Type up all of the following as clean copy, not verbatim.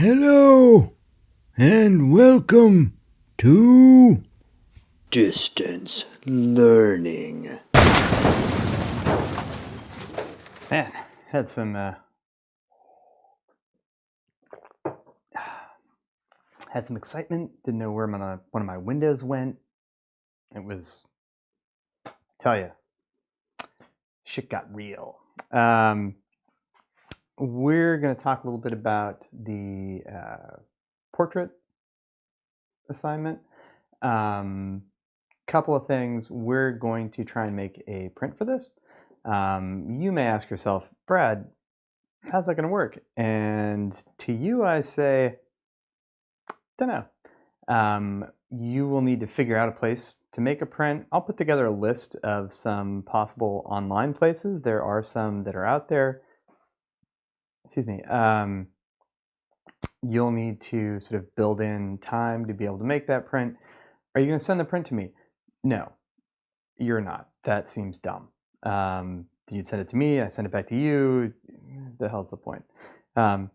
Hello and welcome to Distance learning. Man, had some excitement. Didn't know where one of my windows went. It was, tell you, shit got real. We're going to talk a little bit about the portrait assignment. Couple of things. We're going to try and make a print for this. You may ask yourself, Brad, how's that going to work? And to you, I say, don't know. You will need to figure out a place to make a print. I'll put together a list of some possible online places. There are some that are out there. Excuse me. You'll need to sort of build in time to be able to make that print. Are you going to send the print to me? No, you're not. That seems dumb. You'd send it to me, I send it back to you. The hell's the point? The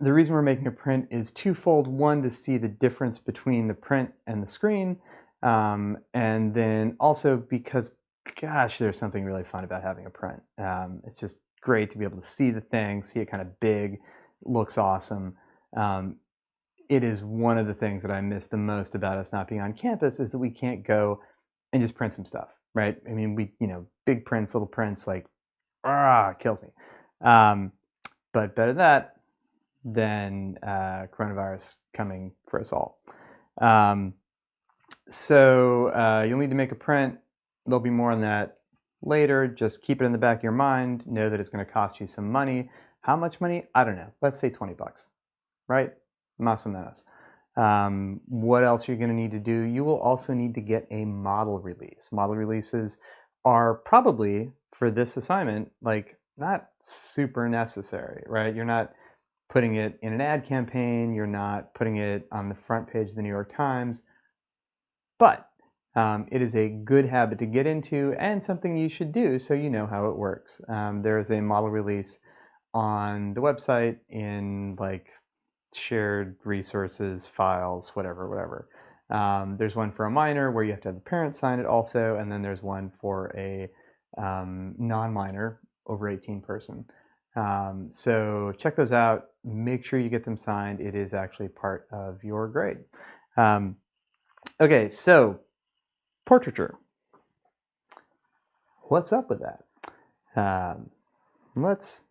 reason we're making a print is twofold. One, to see the difference between the print and the screen. And then also because, gosh, there's something really fun about having a print. It's just great to be able to see the thing, see it kind of big, looks awesome. It is one of the things that I miss the most about us not being on campus is that we can't go and just print some stuff, right? I mean, big prints, little prints, like, it kills me. But better that than coronavirus coming for us all. So you'll need to make a print. There'll be more on that later. Just keep it in the back of your mind. Know that it's going to cost you some money. How much money? I don't know. Let's say $20, right? Más o menos. What else you're going to need to do? You will also need to get a model release. Model releases are probably, for this assignment, like not super necessary, right? You're not putting it in an ad campaign. You're not putting it on the front page of the New York Times. But it is a good habit to get into and something you should do so you know how it works. There is a model release on the website in like shared resources, files, whatever. There's one for a minor where you have to have the parents sign it also, and then there's one for a non-minor over 18 person. So check those out. Make sure you get them signed. It is actually part of your grade. Okay, so portraiture. What's up with that? Let's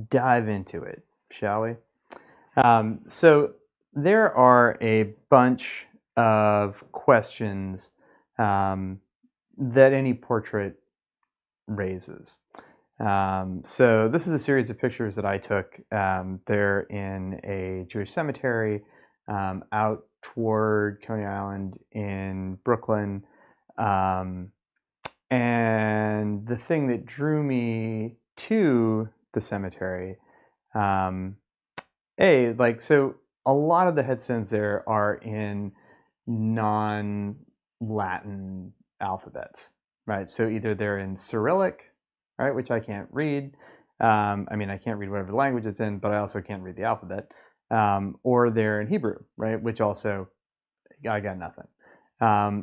dive into it, shall we? So there are a bunch of questions that any portrait raises. So this is a series of pictures that I took. They're in a Jewish cemetery out toward Coney Island in Brooklyn. And the thing that drew me to the cemetery, so a lot of the headstones there are in non-Latin alphabets, right? So either they're in Cyrillic, right, which I can't read. I can't read whatever language it's in, but I also can't read the alphabet. Or they're in Hebrew, right, which also I got nothing.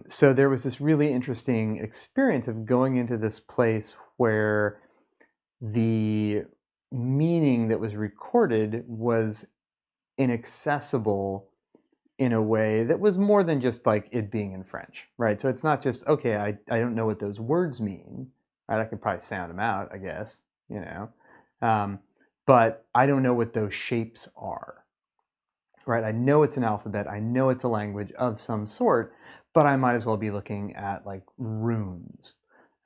So there was this really interesting experience of going into this place where the meaning that was recorded was inaccessible in a way that was more than just like it being in French, right? So it's not just, okay, I don't know what those words mean, right? I could probably sound them out, I guess, but I don't know what those shapes are, right? I know it's an alphabet, I know it's a language of some sort, but I might as well be looking at like runes.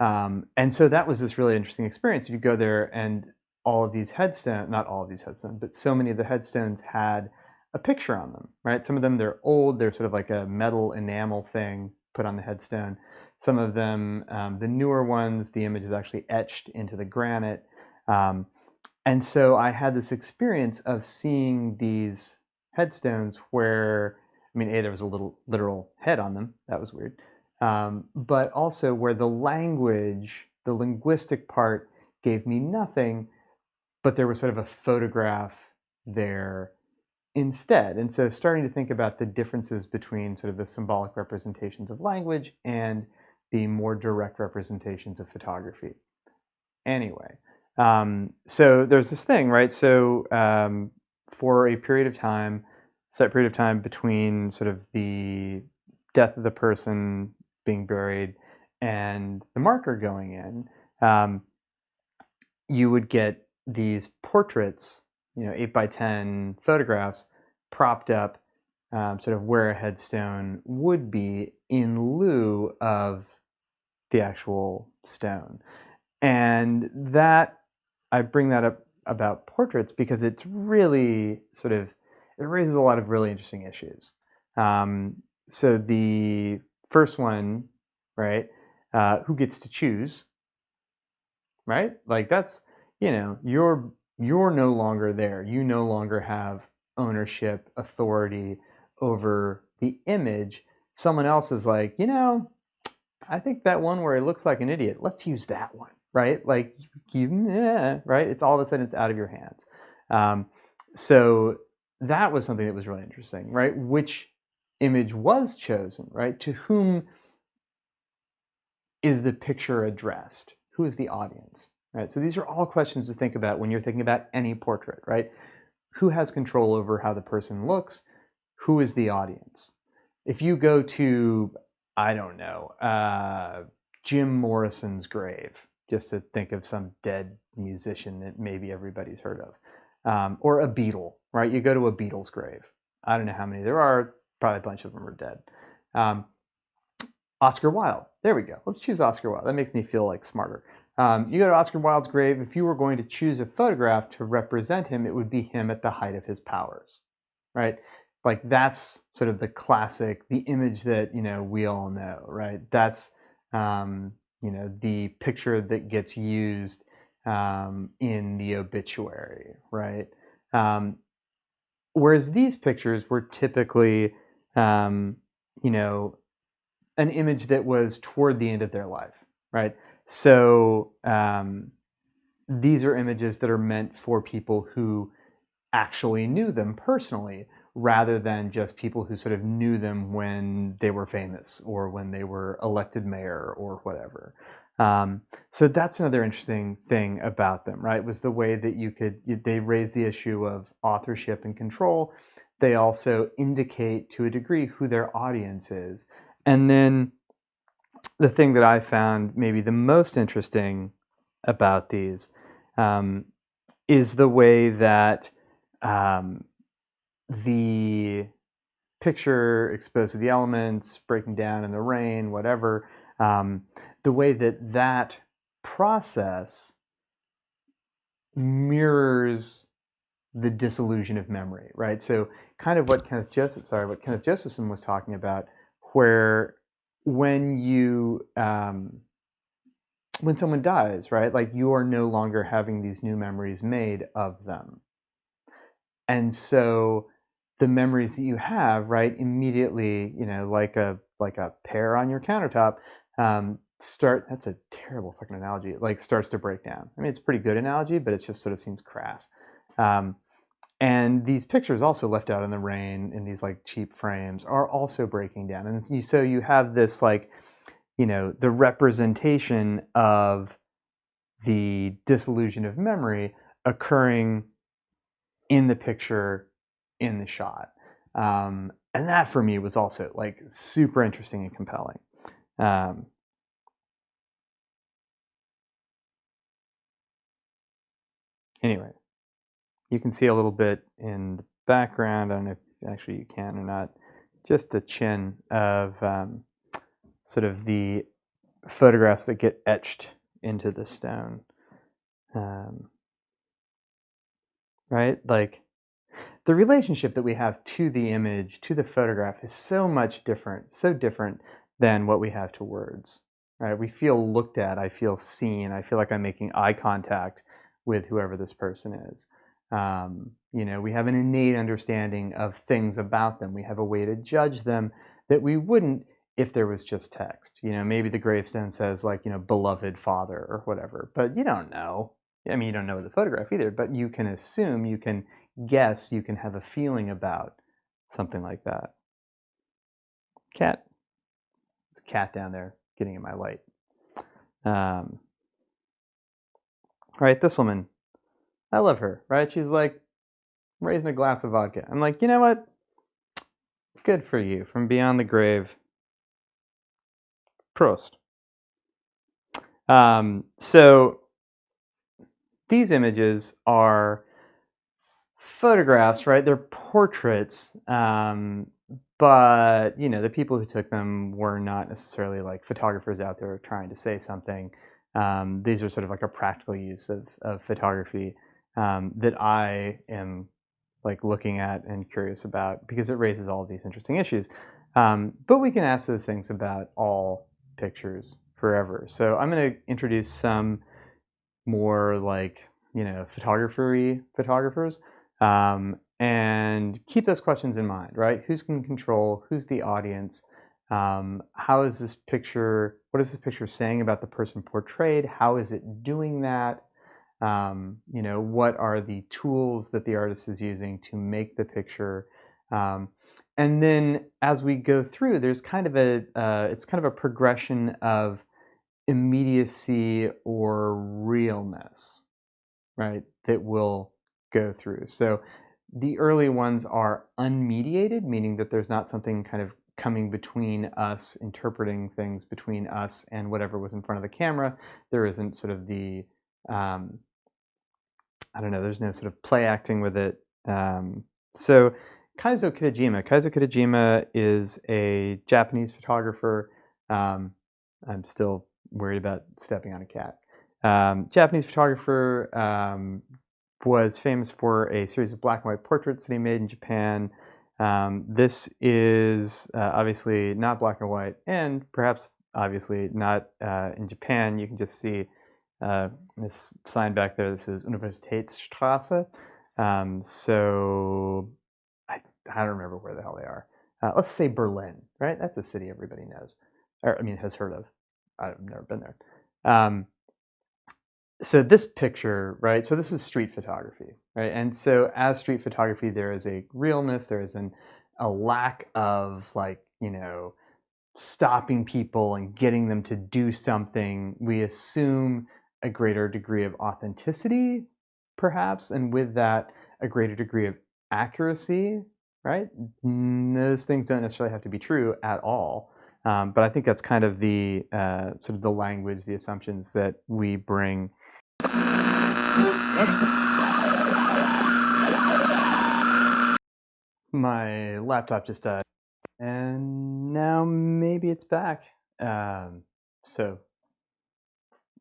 And so that was this really interesting experience. You go there and all of these headstones, not all of these headstones, but so many of the headstones had a picture on them, right? Some of them, they're old, they're sort of like a metal enamel thing put on the headstone. Some of them, the newer ones, the image is actually etched into the granite. And so I had this experience of seeing these headstones where, there was a little literal head on them. That was weird. But also where the language, the linguistic part gave me nothing, but there was sort of a photograph there instead. And so starting to think about the differences between sort of the symbolic representations of language and the more direct representations of photography. Anyway, so there's this thing, right? So for a period of time, set period of time between sort of the death of the person being buried and the marker going in, you would get these portraits, 8x10 photographs propped up sort of where a headstone would be in lieu of the actual stone. And that, I bring that up about portraits because it's really sort of, it raises a lot of really interesting issues. So the first one, right, who gets to choose, right? Like that's, you're no longer there. You no longer have ownership, authority over the image. Someone else is like, I think that one where it looks like an idiot, let's use that one, right? Like, right? It's all of a sudden it's out of your hands. So that was something that was really interesting, right? Which image was chosen, right? To whom is the picture addressed? Who is the audience, right? So these are all questions to think about when you're thinking about any portrait, right? Who has control over how the person looks? Who is the audience? If you go to, I don't know, Jim Morrison's grave, just to think of some dead musician that maybe everybody's heard of, or a Beatle, right? You go to a Beatles grave. I don't know how many there are. Probably a bunch of them are dead. Oscar Wilde. There we go. Let's choose Oscar Wilde. That makes me feel like smarter. You go to Oscar Wilde's grave. If you were going to choose a photograph to represent him, it would be him at the height of his powers, right? Like that's sort of the classic, the image that we all know, right? That's the picture that gets used in the obituary, right? Whereas these pictures were typically, an image that was toward the end of their life, right? So these are images that are meant for people who actually knew them personally, rather than just people who sort of knew them when they were famous or when they were elected mayor or whatever. So that's another interesting thing about them, right? Was the way that they raised the issue of authorship and control. They also indicate to a degree who their audience is. And then the thing that I found maybe the most interesting about these is the way that the picture exposed to the elements, breaking down in the rain, whatever, the way that process mirrors the dissolution of memory, right? So kind of what Kenneth Josephson was talking about, where when someone dies, right, like you are no longer having these new memories made of them. And so the memories that you have, right, immediately, like a pear on your countertop, that's a terrible fucking analogy, like starts to break down. I mean, it's a pretty good analogy, but it just sort of seems crass. And these pictures also left out in the rain in these like cheap frames are also breaking down. And so you have this like, the representation of the dissolution of memory occurring in the picture, in the shot. And that for me was also like super interesting and compelling. Anyway, you can see a little bit in the background. I don't know if actually you can or not. Just the chin of sort of the photographs that get etched into the stone. Right? Like the relationship that we have to the image, to the photograph is so much different, so different than what we have to words, right? We feel looked at, I feel seen, I feel like I'm making eye contact with whoever this person is. We have an innate understanding of things about them. We have a way to judge them that we wouldn't if there was just text. Maybe the gravestone says like, beloved father or whatever, but you don't know. I mean, you don't know the photograph either, but you can assume, you can guess you can have a feeling about something like that. Cat. There's a cat down there getting in my light. Right, this woman, I love her, right? She's like raising a glass of vodka. I'm like, you know what? Good for you. From beyond the grave. Prost. So these images are photographs, right? They're portraits, but the people who took them were not necessarily like photographers out there trying to say something. These are sort of like a practical use of photography that I am like looking at and curious about because it raises all of these interesting issues. But we can ask those things about all pictures forever. So I'm going to introduce some more like photographers, and keep those questions in mind, right? Who's in control? Who's the audience? How is this picture? What is this picture saying about the person portrayed? How is it doing that? What are the tools that the artist is using to make the picture? And then as we go through, there's kind of it's kind of a progression of immediacy or realness, right, that we'll go through. So the early ones are unmediated, meaning that there's not something kind of coming between us, interpreting things between us and whatever was in front of the camera. There isn't sort of the, there's no sort of play acting with it. So Kazuo Kitajima is a Japanese photographer. I'm still worried about stepping on a cat. Japanese photographer, was famous for a series of black and white portraits that he made in Japan. This is obviously not black and white, and perhaps obviously not in Japan. You can just see this sign back there. This is Universitätsstraße. So I don't remember where the hell they are. Let's say Berlin, right? That's a city everybody knows, or has heard of. I've never been there. So this picture, right? So this is street photography, right? And so as street photography, there is a realness, there is a lack of stopping people and getting them to do something. We assume a greater degree of authenticity, perhaps, and with that, a greater degree of accuracy, right? Those things don't necessarily have to be true at all. But I think that's kind of the sort of the language, the assumptions that we bring. My laptop just died, and now maybe it's back. So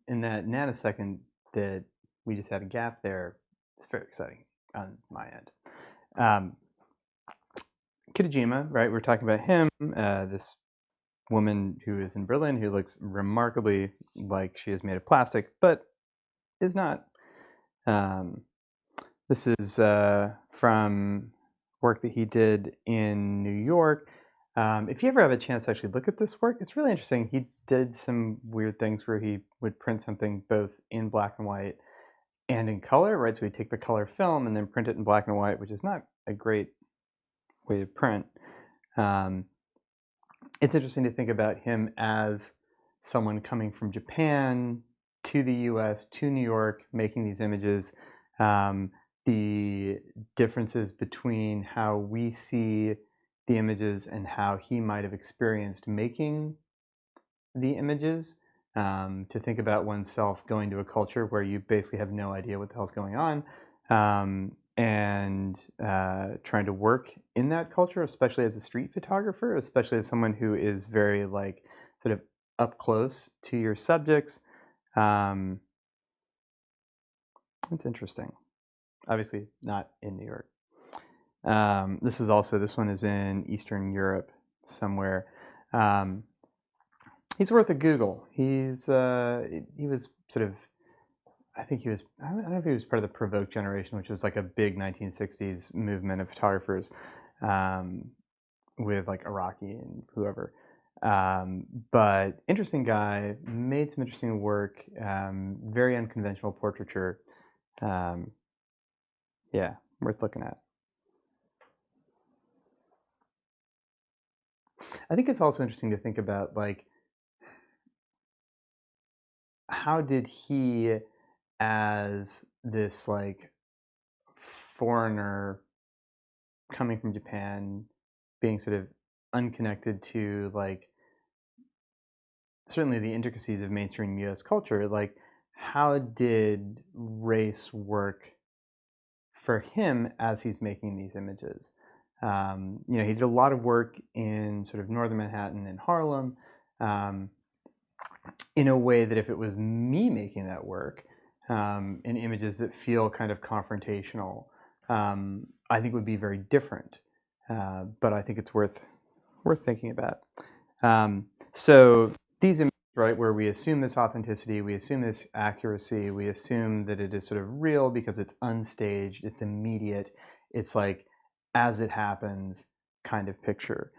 in that nanosecond that we just had a gap there, it's very exciting on my end. Kitajima, right? We're talking about him, this woman who is in Berlin who looks remarkably like she is made of plastic, but is not. This is from work that he did in New York. If you ever have a chance to actually look at this work, it's really interesting. He did some weird things where he would print something both in black and white and in color, right? So he'd take the color film and then print it in black and white, which is not a great way to print. It's interesting to think about him as someone coming from Japan to the US, to New York, making these images. The differences between how we see the images and how he might have experienced making the images. To think about oneself going to a culture where you basically have no idea what the hell's going on, and trying to work in that culture, especially as a street photographer, especially as someone who is very like sort of up close to your subjects. It's interesting. Obviously not in New York. This one is in Eastern Europe somewhere. He's worth a Google. He was sort of, I don't know if he was part of the Provoke generation, which was like a big 1960s movement of photographers, with like Iraqi and whoever. But interesting guy, made some interesting work, very unconventional portraiture. Yeah, worth looking at. I think it's also interesting to think about, like, how did he, as this like foreigner coming from Japan, being sort of unconnected to like certainly the intricacies of mainstream US culture, like how did race work for him as he's making these images? He did a lot of work in sort of northern Manhattan and Harlem, in a way that if it was me making that work, in images that feel kind of confrontational, I think would be very different. But I think it's worth thinking about. So these images, right, where we assume this authenticity, we assume this accuracy, we assume that it is sort of real because it's unstaged, it's immediate, it's like as it happens kind of picture.